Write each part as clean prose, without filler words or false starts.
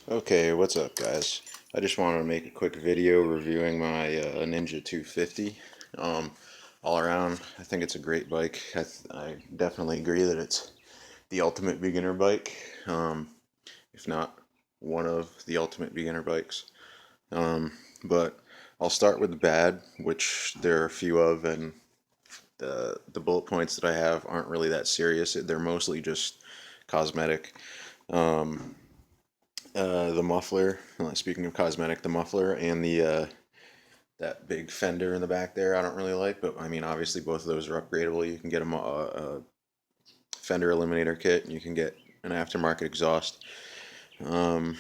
Okay, what's up, guys? I just wanted to make a quick video reviewing my Ninja 250. Um, all around, I think it's a great bike. I definitely agree that it's the ultimate beginner bike, if not one of the ultimate beginner bikes. But I'll start with the bad, which there are a few of, and the bullet points that I have aren't really that serious. They're mostly just cosmetic. Um, the muffler. Speaking of cosmetic, the muffler and the that big fender in the back there, I don't really like. But I mean, obviously, both of those are upgradable. You can get a fender eliminator kit, and you can get an aftermarket exhaust. Um,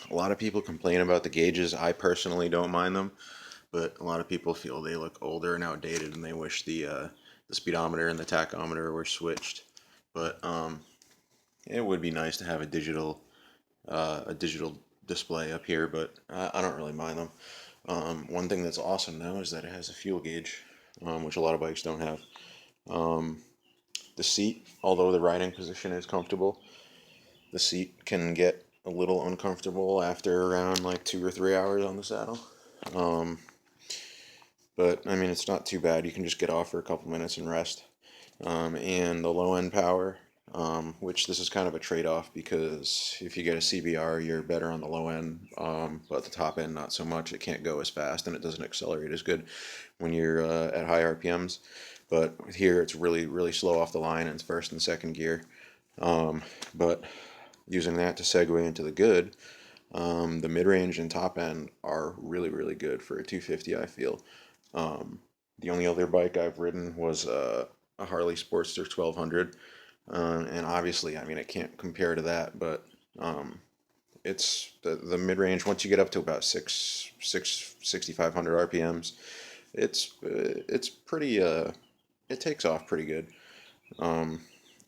a lot of people complain about the gauges. I personally don't mind them, but a lot of people feel they look older and outdated, and they wish the speedometer and the tachometer were switched. But it would be nice to have a digital display up here, but I don't really mind them. One thing that's awesome now is that it has a fuel gauge, which a lot of bikes don't have. Um, the seat, although the riding position is comfortable, the seat can get a little uncomfortable after around like 2 or 3 hours on the saddle. Um, but I mean, it's not too bad. You can just get off for a couple minutes and rest. And the low end power, which this is kind of a trade off because if you get a CBR, you're better on the low end, but the top end, not so much. It can't go as fast and it doesn't accelerate as good when you're at high RPMs. But here it's really, really slow off the line and it's first and second gear. But using that to segue into the good, the mid range and top end are really, really good for a 250, I feel. Um, the only other bike I've ridden was a Harley Sportster 1200, and obviously, I mean, it can't compare to that, but um, it's the mid range. Once you get up to about 6,500 RPMs, it's pretty it takes off pretty good, um,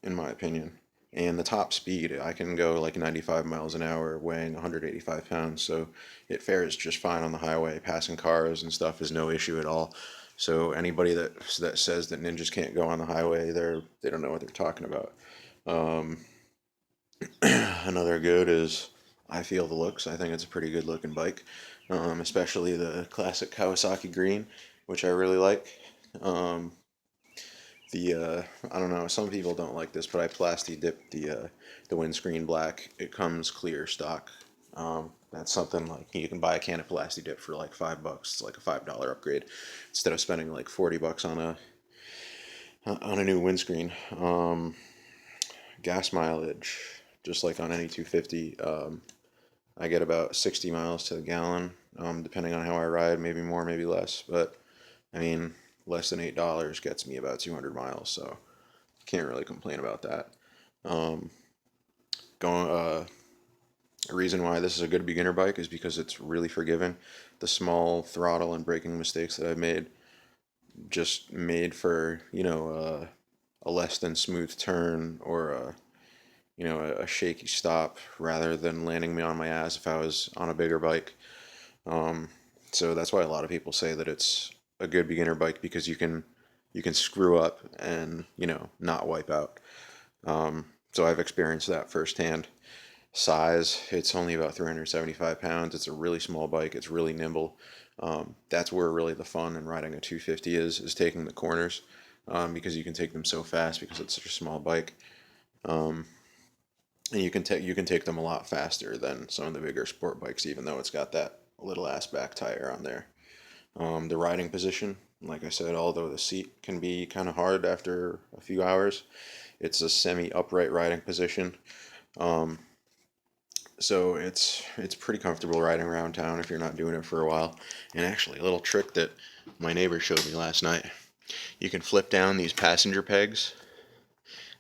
in my opinion. And the top speed, I can go like 95 miles an hour weighing 185 pounds, so it fares just fine on the highway. Passing cars and stuff is no issue at all. So anybody that says that ninjas can't go on the highway, they don't know what they're talking about. Um, Another good is I feel the looks. I think it's a pretty good looking bike, especially the classic Kawasaki green, which I really like. Um, the I don't know. Some people don't like this, but I plasti dipped the windscreen black. It comes clear stock. That's something like you can buy a can of plasti dip for like $5. It's like a $5 upgrade instead of spending like $40 on a new windscreen. Gas mileage, just like on any 250, I get about 60 miles to the gallon, depending on how I ride. Maybe more, maybe less. But I mean, less than $8 gets me about 200 miles, so can't really complain about that. Um, going A reason why this is a good beginner bike is because it's really forgiving. The small throttle and braking mistakes that I've made just made for a less than smooth turn or a shaky stop rather than landing me on my ass if I was on a bigger bike. Um, so that's why a lot of people say that it's a good beginner bike because you can screw up and not wipe out. So I've experienced that firsthand. Size, it's only about 375 pounds. It's a really small bike. It's really nimble. That's where really the fun in riding a 250 is taking the corners, because you can take them so fast because it's such a small bike. Um, and you can take them a lot faster than some of the bigger sport bikes, even though it's got that little ass back tire on there. The riding position, like I said, although the seat can be kind of hard after a few hours, it's a semi-upright riding position. Um, so it's pretty comfortable riding around town if you're not doing it for a while. And actually, a little trick that my neighbor showed me last night: you can flip down these passenger pegs,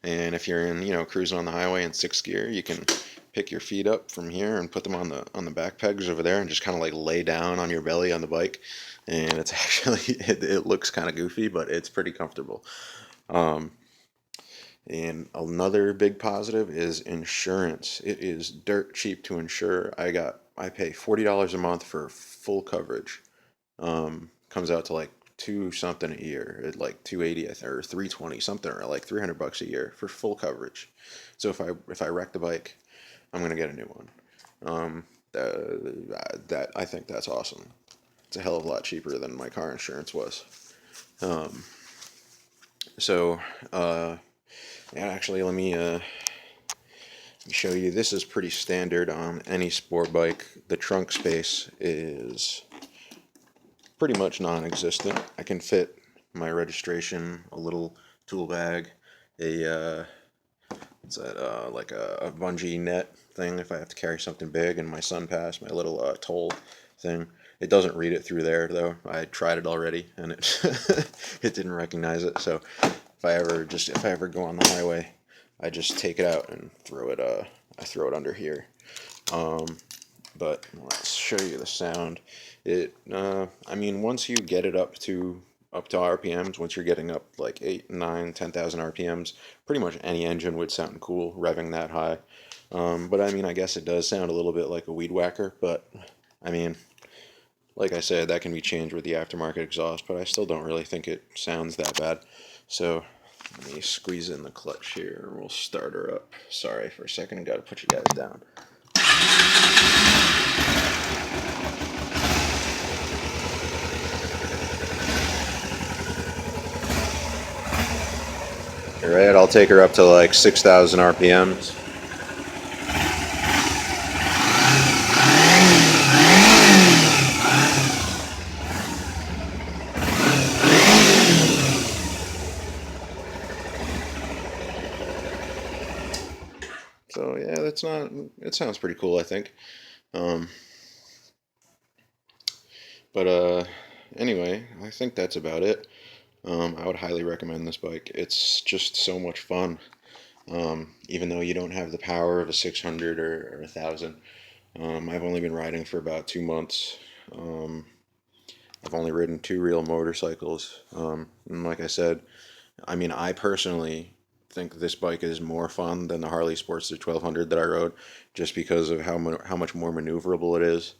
and if you're in cruising on the highway in sixth gear, you can pick your feet up from here and put them on the back pegs over there, and just kind of like lay down on your belly on the bike. And it's actually it looks kind of goofy, but it's pretty comfortable. Um, And another big positive is insurance. It is dirt cheap to insure. I pay $40 a month for full coverage. Comes out to like two something a year, at like 280 or 320 something, or like $300 a year for full coverage. So if I wreck the bike, I'm gonna get a new one. That I think that's awesome. It's a hell of a lot cheaper than my car insurance was. Um, so, yeah, actually, let me show you. This is pretty standard on any sport bike. The trunk space is pretty much non-existent. I can fit my registration, a little tool bag, a what's that? Like a bungee net thing if I have to carry something big, and my sun pass, my little toll thing. It doesn't read it through there though. I tried it already, and it it didn't recognize it. So if I ever go on the highway, I just take it out and throw it. I throw it under here. Um, but let's show you the sound. I mean, once you get it up to RPMs, once you're getting up like 8, 9, 10,000 RPMs, pretty much any engine would sound cool revving that high. But I mean, I guess it does sound a little bit like a weed whacker, but I mean, like I said, that can be changed with the aftermarket exhaust, but I still don't really think it sounds that bad. So let me squeeze in the clutch here and we'll start her up. Sorry for a second, I gotta put you guys down. Alright, I'll take her up to like 6,000 RPMs. So yeah, it sounds pretty cool, I think. Um, but anyway, I think that's about it. I would highly recommend this bike. It's just so much fun. Even though you don't have the power of a 600 or a 1000. I've only been riding for about 2 months. Um, I've only ridden two real motorcycles. And like I said, I mean, I personally think this bike is more fun than the Harley Sportster 1200 that I rode, just because of how much more maneuverable it is.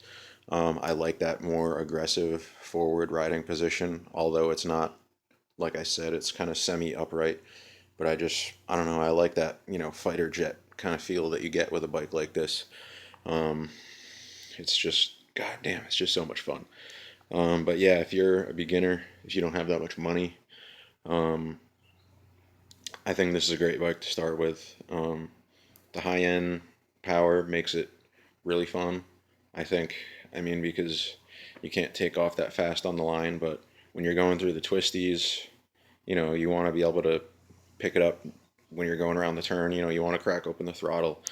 I like that more aggressive forward riding position, although it's not, like I said, it's kind of semi upright. But I don't know, I like that, fighter jet kind of feel that you get with a bike like this. Um, it's just, god damn, it's just so much fun. But yeah, if you're a beginner, if you don't have that much money, um, I think this is a great bike to start with. The high end power makes it really fun. I think, I mean, because you can't take off that fast on the line, but when you're going through the twisties, you want to be able to pick it up when you're going around the turn. You want to crack open the throttle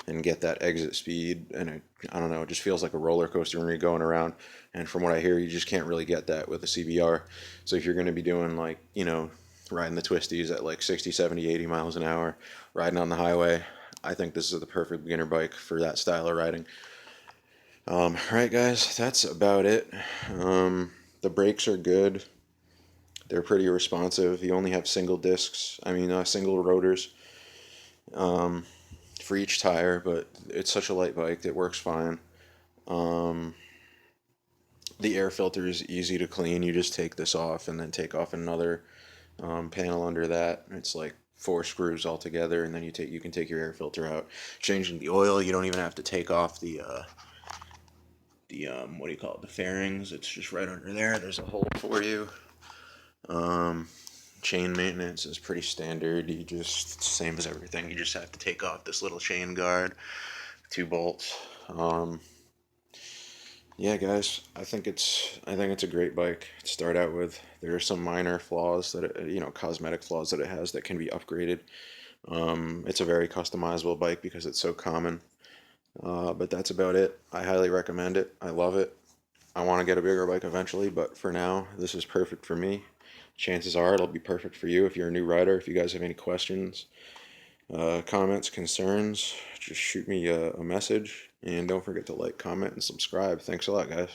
and get that exit speed. And I don't know, it just feels like a roller coaster when you're going around. And from what I hear, you just can't really get that with a CBR. So if you're going to be doing like, riding the twisties at like 60, 70, 80 miles an hour, riding on the highway, I think this is the perfect beginner bike for that style of riding. All right, guys, that's about it. The brakes are good. They're pretty responsive. You only have single discs, single rotors um, for each tire, but it's such a light bike that works fine. Um, the air filter is easy to clean. You just take this off and then take off another panel under that. It's like 4 screws all together, and then you can take your air filter out. Changing the oil, you don't even have to take off the what do you call it, the fairings. It's just right under there. There's a hole for you. Um, Chain maintenance is pretty standard. You just same as everything. You just have to take off this little chain guard, 2 bolts. Yeah, guys, I think it's a great bike to start out with. There are some minor flaws cosmetic flaws that it has that can be upgraded. It's a very customizable bike because it's so common. But that's about it. I highly recommend it. I love it. I want to get a bigger bike eventually, but for now, this is perfect for me. Chances are it'll be perfect for you if you're a new rider. If you guys have any questions, comments, concerns, just shoot me a message. And don't forget to like, comment, and subscribe. Thanks a lot, guys.